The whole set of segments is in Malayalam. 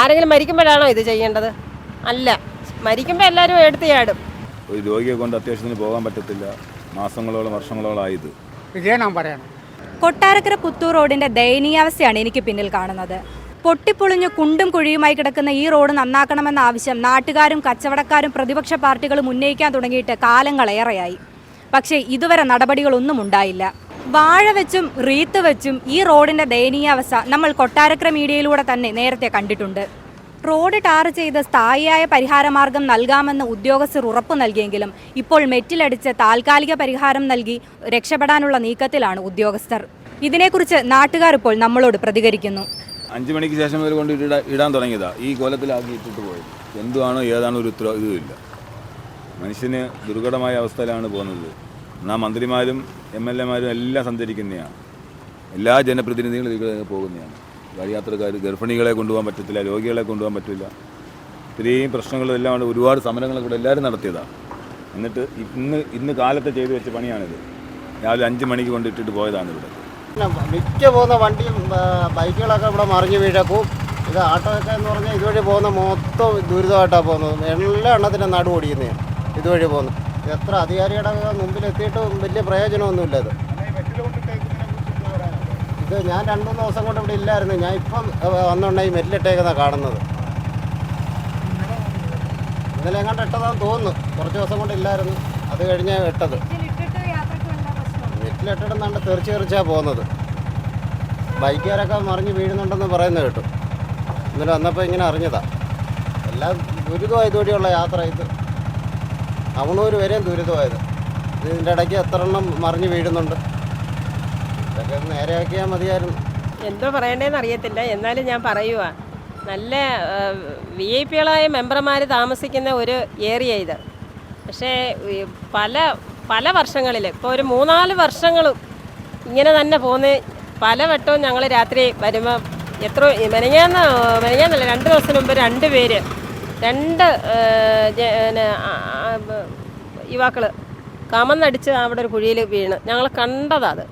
ആരെങ്കിലും മരിക്കുമ്പോഴാണോ ഇത് ചെയ്യേണ്ടത്? അല്ല, മരിക്കുമ്പോൾ എല്ലാവരും എടുത്ത് ചാടും. ഒരു രോഗിയെ കൊണ്ട് അത്യാവശ്യത്തിന് പോകാൻ പറ്റത്തില്ല. മാസങ്ങളോളം വർഷങ്ങളോളം ആയത് ഞാൻ പറയണം. കൊട്ടാരക്കര പുത്തൂർ റോഡിന്റെ ദയനീയാവസ്ഥയാണ് എനിക്ക് പിന്നിൽ കാണുന്നത്. പൊട്ടിപ്പൊളിഞ്ഞ് കുണ്ടും കുഴിയുമായി കിടക്കുന്ന ഈ റോഡ് നന്നാക്കണമെന്ന ആവശ്യം നാട്ടുകാരും കച്ചവടക്കാരും പ്രതിപക്ഷ പാർട്ടികളും ഉന്നയിക്കാൻ തുടങ്ങിയിട്ട് കാലങ്ങളേറെയായി. പക്ഷേ ഇതുവരെ നടപടികളൊന്നും ഉണ്ടായില്ല. വാഴ വെച്ചും റീത്ത് വെച്ചും ഈ റോഡിന്റെ ദയനീയാവസ്ഥ നമ്മൾ കൊട്ടാരക്കര മീഡിയയിലൂടെ തന്നെ നേരത്തെ കണ്ടിട്ടുണ്ട്. റോഡ് ടാർ ചെയ്ത് സ്ഥായിയായ പരിഹാരമാർഗം നൽകാമെന്ന് ഉദ്യോഗസ്ഥർ ഉറപ്പു നൽകിയെങ്കിലും ഇപ്പോൾ മെറ്റിലടിച്ച് താൽക്കാലിക പരിഹാരം നൽകി രക്ഷപ്പെടാനുള്ള നീക്കത്തിലാണ് ഉദ്യോഗസ്ഥർ. ഇതിനെക്കുറിച്ച് നാട്ടുകാർ ഇപ്പോൾ നമ്മളോട് പ്രതികരിക്കുന്നു. 5 മണിക്ക് ശേഷം ഇവർ കൊണ്ട് ഇടാൻ തുടങ്ങിയതാ. ഈ കോലത്തിലാക്കി ഇട്ടിട്ട് പോയത്. എന്തുവാണോ ഏതാണോ ഒരു ഇതുമില്ല. മനുഷ്യന് ദുർഘടമായ അവസ്ഥയിലാണ് പോകുന്നത്. എന്നാൽ മന്ത്രിമാരും MLA മാരും എല്ലാം സഞ്ചരിക്കുന്നതാണ്. എല്ലാ ജനപ്രതിനിധികളും ഇതിൽ പോകുന്നതാണ്. വഴിയാത്രക്കാർ, ഗർഭിണികളെ കൊണ്ടുപോകാൻ പറ്റത്തില്ല, രോഗികളെ കൊണ്ടുപോകാൻ പറ്റില്ല. ഇത്രയും പ്രശ്നങ്ങളെല്ലാം ഒരുപാട് സമരങ്ങൾ കൂടെ എല്ലാവരും നടത്തിയതാണ്. എന്നിട്ട് ഇന്ന് കാലത്തെ ചെയ്തു വെച്ച പണിയാണിത്. രാവിലെ 5 മണിക്ക് കൊണ്ട് ഇട്ടിട്ട് പോയതാണ് ഇവിടെ. മിക്ക പോകുന്ന വണ്ടിയും ബൈക്കുകളൊക്കെ ഇവിടെ മറിഞ്ഞ് വീഴക്കും. ഇത് ആട്ടോയൊക്കെ എന്ന് പറഞ്ഞാൽ ഇതുവഴി പോകുന്ന മൊത്തം ദുരിതമായിട്ടാണ് പോകുന്നത്. എല്ലാ എണ്ണത്തിൻ്റെ നടു ഓടിക്കുന്നതാണ് ഇതുവഴി പോകുന്നത്. എത്ര അധികാരിയുടെ മുമ്പിൽ എത്തിയിട്ടും വലിയ പ്രയോജനമൊന്നുമില്ല. ഇത് ഞാൻ 2-3 ദിവസം കൊണ്ട് ഇവിടെ ഇല്ലായിരുന്നു. ഞാൻ ഇപ്പം വന്നുകൊണ്ടായി മെല്ലിട്ടേക്കുന്ന കാണുന്നത്. ഇന്നലെ എങ്ങാണ്ട് ഇട്ടതാന്ന് തോന്നുന്നു. കുറച്ച് ദിവസം കൊണ്ട് ഇല്ലായിരുന്നു. അത് കഴിഞ്ഞ് ഇട്ടത്. മെറ്റിലിട്ടിടുന്നാണ്ട് തെറിച്ചാണ് പോകുന്നത്. ബൈക്കുകാരൊക്കെ മറിഞ്ഞ് വീഴുന്നുണ്ടെന്ന് പറയുന്നത് കേട്ടു. ഇന്നലെ വന്നപ്പോൾ ഇങ്ങനെ അറിഞ്ഞതാണ്. എല്ലാം ദുരിതമായി ഇതുവഴിയുള്ള യാത്ര. ഇത് അവണൂർ വരെയും ദുരിതമായത്. ഇതിൻ്റെ ഇടയ്ക്ക് എത്ര എണ്ണം മറിഞ്ഞ് വീഴുന്നുണ്ട്. ഇതൊക്കെ നേരെയാക്കിയാൽ മതിയായിരുന്നു. എന്തോ പറയണ്ടേന്ന് അറിയത്തില്ല. എന്നാലും ഞാൻ പറയുക, നല്ല VIP-കളായ മെമ്പർമാർ താമസിക്കുന്ന ഒരു ഏരിയ ഇത്. പക്ഷേ പല വർഷങ്ങളിൽ, ഇപ്പോൾ ഒരു 3-4 വർഷങ്ങളും ഇങ്ങനെ തന്നെ പോകുന്ന. പല വട്ടവും ഞങ്ങൾ രാത്രി വരുമ്പോൾ മെനഞ്ഞാന്നല്ല 2 ദിവസം മുമ്പ് 2 പേര് 2 യുവാക്കൾ കമന്നടിച്ച് അവിടെ ഒരു കുഴിയിൽ വീണ് ഞങ്ങൾ കണ്ടതാണ്.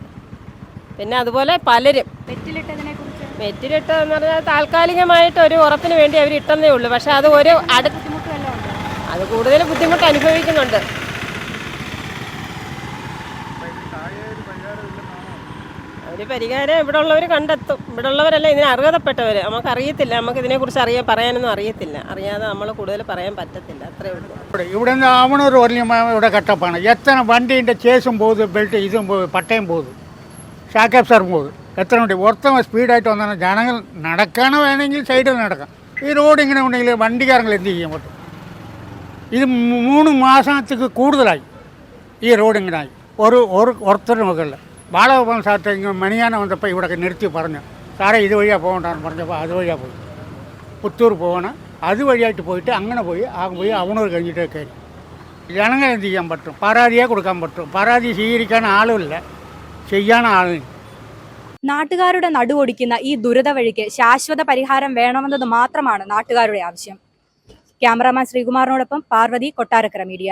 പിന്നെ അതുപോലെ പലരും മെറ്റിലിട്ടെന്ന് പറഞ്ഞാൽ താൽക്കാലികമായിട്ട് ഒരു ഉറപ്പിന് വേണ്ടി അവർ ഇട്ടെന്നേ ഉള്ളൂ. പക്ഷെ അത് അത് കൂടുതൽ ബുദ്ധിമുട്ട് അനുഭവിക്കുന്നുണ്ട്. ഒരു പരിഹാരം ഇവിടെ ഉള്ളവർ കണ്ടെത്തും. ഇവിടെ ഉള്ളവരല്ല ഇതിന് അർഹതപ്പെട്ടവർ. നമുക്കറിയത്തില്ല. നമുക്ക് ഇതിനെക്കുറിച്ച് പറയാനൊന്നും അറിയത്തില്ല. അറിയാതെ നമ്മൾ കൂടുതൽ പറയാൻ പറ്റത്തില്ല. അത്രേ ഉള്ളൂ. ഇവിടെ നിന്ന് ആവണൂർ ഇവിടെ കട്ടപ്പാണ്. എത്ര വണ്ടീൻ്റെ ചേസും പോകും, ബെൽറ്റ് ഇതും പോകും, പട്ടയം പോകും, ഷാക്കപ്സറും പോകും. എത്ര വണ്ടി ഒത്തം സ്പീഡായിട്ട് വന്നാൽ ജനങ്ങൾ നടക്കണോ വേണമെങ്കിൽ സൈഡിൽ നടക്കാം. ഈ റോഡ് ഇങ്ങനെ ഉണ്ടെങ്കിൽ വണ്ടിക്കാരങ്ങൾ എന്ത് ചെയ്യാൻ പറ്റും? ഇത് 3 മാസത്തേക്ക് കൂടുതലായി ഈ റോഡ് ഇങ്ങനായി. ഒരുത്തരും നോക്കില്ല. വാടക പോകുന്ന സ്ഥലത്ത് ഇങ്ങനെ മണിയാന വന്നപ്പോൾ ഇവിടെയൊക്കെ നിർത്തി പറഞ്ഞു, സാറേ ഇതുവഴിയാണ് പോകണ്ടെന്ന് പറഞ്ഞപ്പോൾ അതുവഴിയാണ് പോയി. പുത്തൂർ പോകണം, അതുവഴിയായിട്ട് പോയിട്ട് അങ്ങനെ പോയി അവണൂർ കഴിഞ്ഞിട്ട് കയറി. ജനങ്ങൾ എന്ത് ചെയ്യാൻ പറ്റും? പരാതിയെ കൊടുക്കാൻ പറ്റും. പരാതി സ്വീകരിക്കാൻ ആളുമില്ല, ചെയ്യാൻ ആളില്ല. നാട്ടുകാരുടെ നടുവൊടിക്കുന്ന ഈ ദുരിത വഴിക്ക് ശാശ്വത പരിഹാരം വേണമെന്നത് മാത്രമാണ് നാട്ടുകാരുടെ ആവശ്യം. ക്യാമറാമാൻ ശ്രീകുമാറിനോടൊപ്പം പാർവതി, കൊട്ടാരക്കര മീഡിയ.